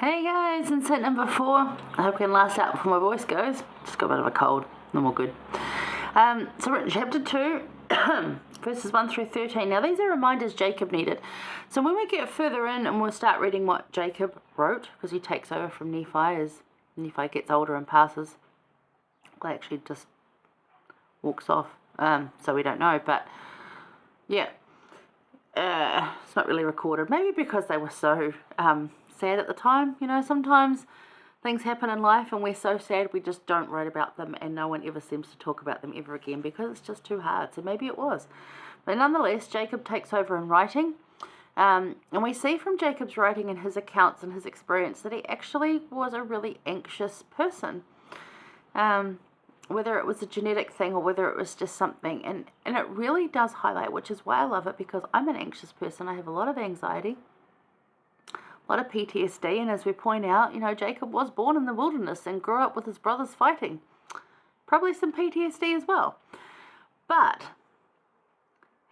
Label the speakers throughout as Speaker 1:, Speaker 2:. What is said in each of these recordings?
Speaker 1: Hey guys, insert number 4. I hope I can last out before my voice goes. Just got a bit of a cold. No more good. So we're in chapter 2, verses 1 through 13. Now these are reminders Jacob needed. So when we get further in and we'll start reading what Jacob wrote, because he takes over from Nephi as Nephi gets older and passes. Well, actually just walks off. So we don't know, but yeah. It's not really recorded. Maybe because they were so sad at the time. You know, sometimes things happen in life and we're so sad we just don't write about them and no one ever seems to talk about them ever again because it's just too hard. So maybe it was. But nonetheless, Jacob takes over in writing. And we see from Jacob's writing and his accounts and his experience that he actually was a really anxious person. Whether it was a genetic thing or whether it was just something. And it really does highlight, which is why I love it, because I'm an anxious person. I have a lot of anxiety, a lot of PTSD. And as we point out, you know, Jacob was born in the wilderness and grew up with his brothers fighting. Probably some PTSD as well. But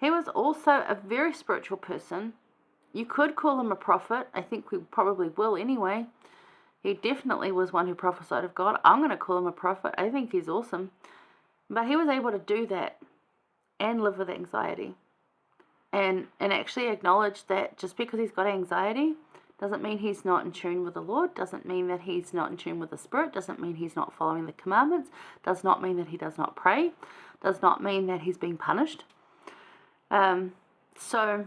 Speaker 1: he was also a very spiritual person. You could call him a prophet. I think we probably will anyway. He definitely was one who prophesied of God. I'm going to call him a prophet. I think he's awesome. But he was able to do that and live with anxiety. And actually acknowledge that just because he's got anxiety doesn't mean he's not in tune with the Lord. Doesn't mean that he's not in tune with the Spirit. Doesn't mean he's not following the commandments. Does not mean that he does not pray. Does not mean that he's being punished. So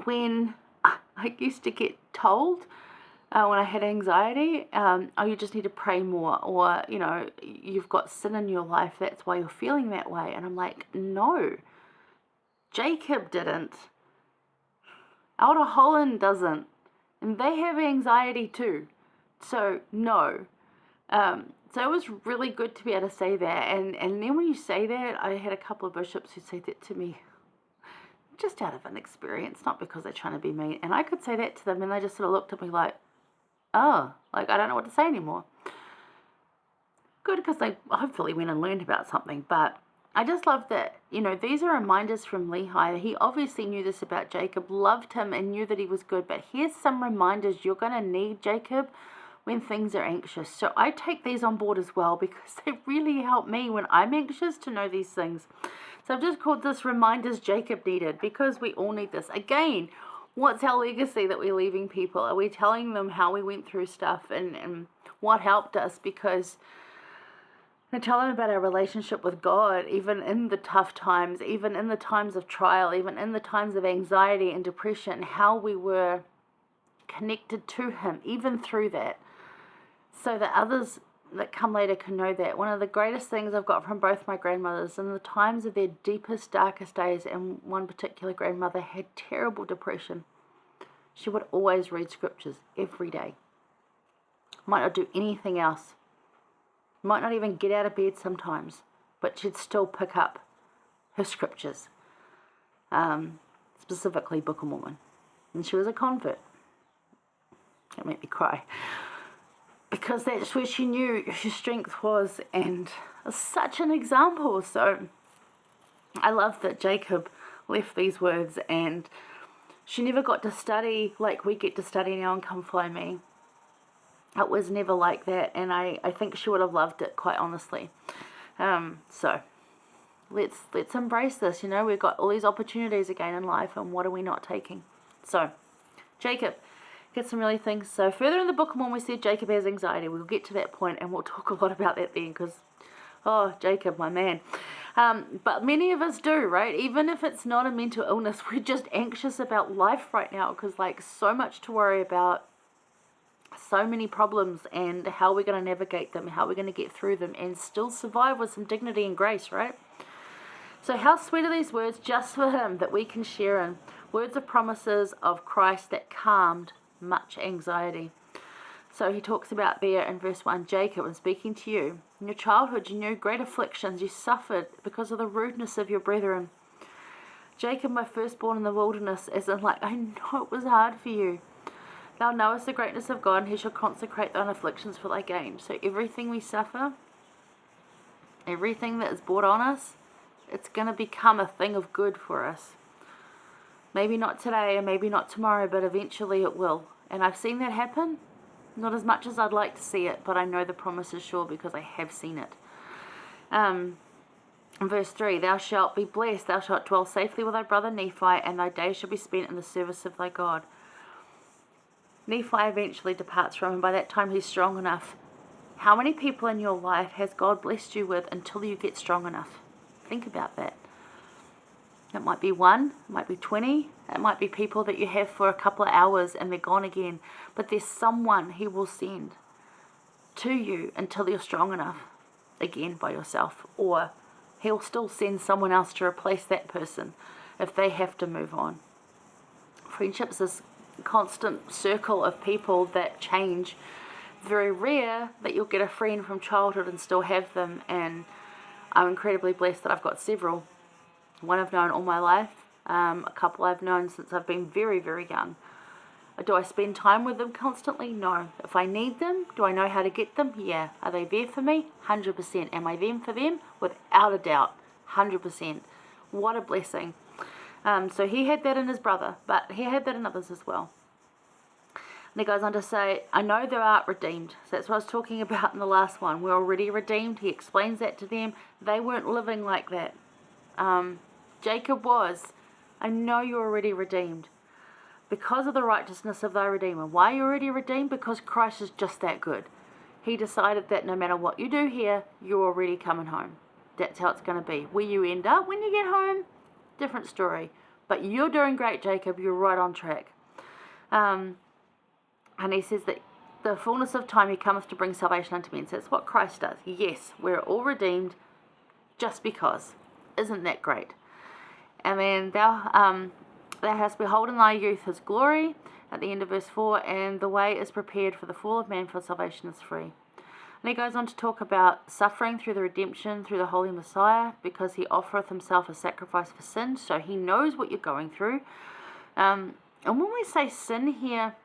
Speaker 1: when I used to get told... when I had anxiety, oh, you just need to pray more, or, you know, you've got sin in your life, that's why you're feeling that way. And I'm like, no, Jacob didn't. Elder Holland doesn't. And they have anxiety too. So, no. So it was really good to be able to say that. And then when you say that, I had a couple of bishops who said that to me just out of an experience, not because they're trying to be mean. And I could say that to them, and they just sort of looked at me like, oh, like I don't know what to say anymore. Good, because they hopefully went and learned about something. But I just love that, you know, these are reminders from Lehi. He obviously knew this about Jacob, loved him and knew that he was good. But here's some reminders you're going to need, Jacob, when things are anxious. So I take these on board as well because they really help me when I'm anxious to know these things. So I've just called this reminders Jacob needed because we all need this. Again, what's our legacy that we're leaving people? Are we telling them how we went through stuff and what helped us? Because I tell them about our relationship with God, even in the tough times, even in the times of trial, even in the times of anxiety and depression, how we were connected to Him, even through that, so that others that come later can know that. One of the greatest things I've got from both my grandmothers, in the times of their deepest, darkest days, and one particular grandmother had terrible depression, she would always read scriptures every day. Might not do anything else. Might not even get out of bed sometimes, but she'd still pick up her scriptures, specifically Book of Mormon. And she was a convert. It made me cry. Because that's where she knew her strength was, and such an example. So I love that Jacob left these words, and she never got to study like we get to study now and Come Follow Me. It was never like that, and I think she would have loved it, quite honestly. So let's embrace this. You know, we've got all these opportunities again in life, and what are we not taking? So Jacob get some really things. So further in the Book of Mormon, we said Jacob has anxiety. We'll get to that point and we'll talk a lot about that then, because, oh, Jacob, my man. But many of us do, right? Even if it's not a mental illness, we're just anxious about life right now because, like, so much to worry about, so many problems, and how we're going to navigate them, how we're going to get through them and still survive with some dignity and grace, right? So how sweet are these words just for him that we can share in? Words of promises of Christ that calmed much anxiety. So he talks about there in verse 1, Jacob, I'm speaking to you. In your childhood you knew great afflictions. You suffered because of the rudeness of your brethren. Jacob, my firstborn in the wilderness, as in, like, I know it was hard for you. Thou knowest the greatness of God, and He shall consecrate thine afflictions for thy gain. So everything we suffer, everything that is brought on us, it's going to become a thing of good for us. Maybe not today and maybe not tomorrow, but eventually it will. And I've seen that happen Not as much as I'd like to see it, but I know the promise is sure because I have seen it. Verse 3, thou shalt be blessed, thou shalt dwell safely with thy brother Nephi, and thy days shall be spent in the service of thy God. Nephi eventually departs from him. By that time he's strong enough. How many people in your life has God blessed you with until you get strong enough? Think about that. It might be 1, it might be 20, it might be people that you have for a couple of hours and they're gone again. But there's someone he will send to you until you're strong enough, again by yourself, or he'll still send someone else to replace that person if they have to move on. Friendship's this constant circle of people that change. Very rare that you'll get a friend from childhood and still have them, and I'm incredibly blessed that I've got several. One I've known all my life, a couple I've known since I've been very, very young. Do I spend time with them constantly? No. If I need them, do I know how to get them? Yeah. Are they there for me? 100%. Am I there for them? Without a doubt. 100%. What a blessing. So he had that in his brother, but he had that in others as well. And he goes on to say, I know thou art redeemed. So that's what I was talking about in the last one. We're already redeemed. He explains that to them. They weren't living like that. Jacob was. I know you're already redeemed. Because of the righteousness of thy Redeemer. Why are you already redeemed? Because Christ is just that good. He decided that no matter what you do here, you're already coming home. That's how it's going to be. Where you end up when you get home, different story. But you're doing great, Jacob. You're right on track. And he says that the fullness of time he cometh to bring salvation unto men. So that's what Christ does. Yes, we're all redeemed just because. Isn't that great? And then thou hast beholden thy youth his glory, at the end of verse 4, and the way is prepared for the fall of man, for salvation is free. And he goes on to talk about suffering through the redemption, through the Holy Messiah, because he offereth himself a sacrifice for sin, so he knows what you're going through. And when we say sin here,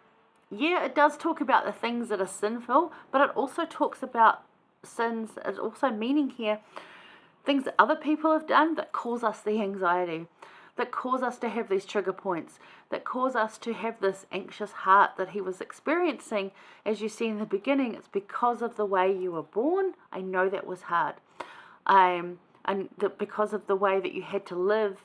Speaker 1: yeah, it does talk about the things that are sinful, but it also talks about sins, it's also meaning here, things that other people have done that cause us the anxiety, that cause us to have these trigger points, that cause us to have this anxious heart that he was experiencing. As you see in the beginning, it's because of the way you were born. I know that was hard. And because of the way that you had to live,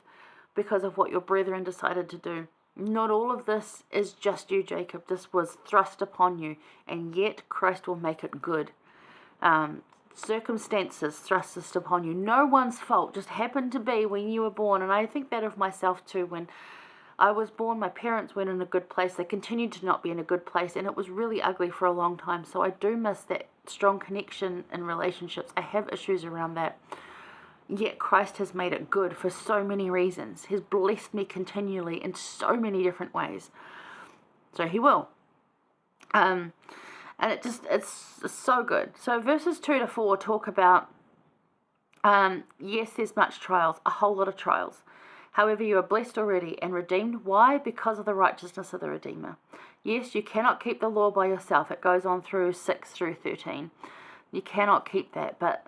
Speaker 1: because of what your brethren decided to do. Not all of this is just you, Jacob. This was thrust upon you, and yet Christ will make it good. Circumstances thrust this upon you. No one's fault, just happened to be when you were born. And I think that of myself too. When I was born, my parents weren't in a good place. They continued to not be in a good place, and it was really ugly for a long time. So I do miss that strong connection in relationships. I have issues around that. Yet Christ has made it good for so many reasons. He's blessed me continually in so many different ways. So he will. And it's so good. So verses 2 to 4 talk about, yes, there's much trials, a whole lot of trials. However, you are blessed already and redeemed. Why? Because of the righteousness of the Redeemer. Yes, you cannot keep the law by yourself. It goes on through 6 through 13. You cannot keep that. But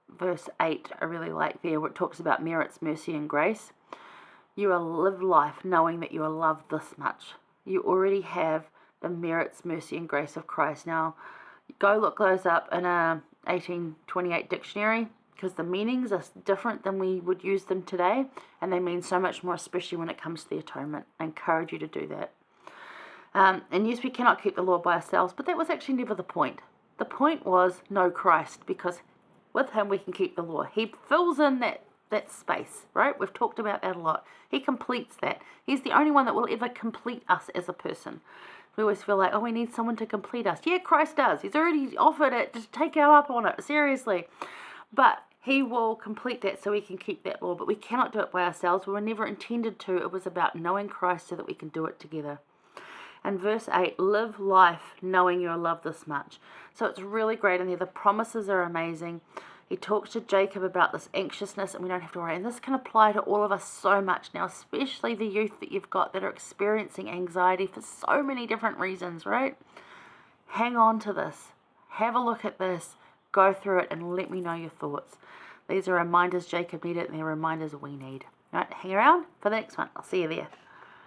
Speaker 1: verse 8, I really like there, where it talks about merits, mercy, and grace. You will live life knowing that you are loved this much. You already have the merits, mercy, and grace of Christ. Now, go look those up in a 1828 dictionary, because the meanings are different than we would use them today, and they mean so much more, especially when it comes to the atonement. I encourage you to do that. And yes, we cannot keep the law by ourselves, but that was actually never the point. The point was know Christ, because with him we can keep the law. He fills in that space, right? We've talked about that a lot. He completes that. He's the only one that will ever complete us as a person. We always feel like, oh, we need someone to complete us. Yeah, Christ does. He's already offered it. Just take our up on it. Seriously. But he will complete that so we can keep that law. But we cannot do it by ourselves. We were never intended to. It was about knowing Christ so that we can do it together. And verse 8, live life knowing you are loved this much. So it's really great in there. The promises are amazing. He talks to Jacob about this anxiousness, and we don't have to worry. And this can apply to all of us so much now, especially the youth that you've got that are experiencing anxiety for so many different reasons, right? Hang on to this. Have a look at this. Go through it and let me know your thoughts. These are reminders Jacob needed, and they're reminders we need. All right, hang around for the next one. I'll see you there.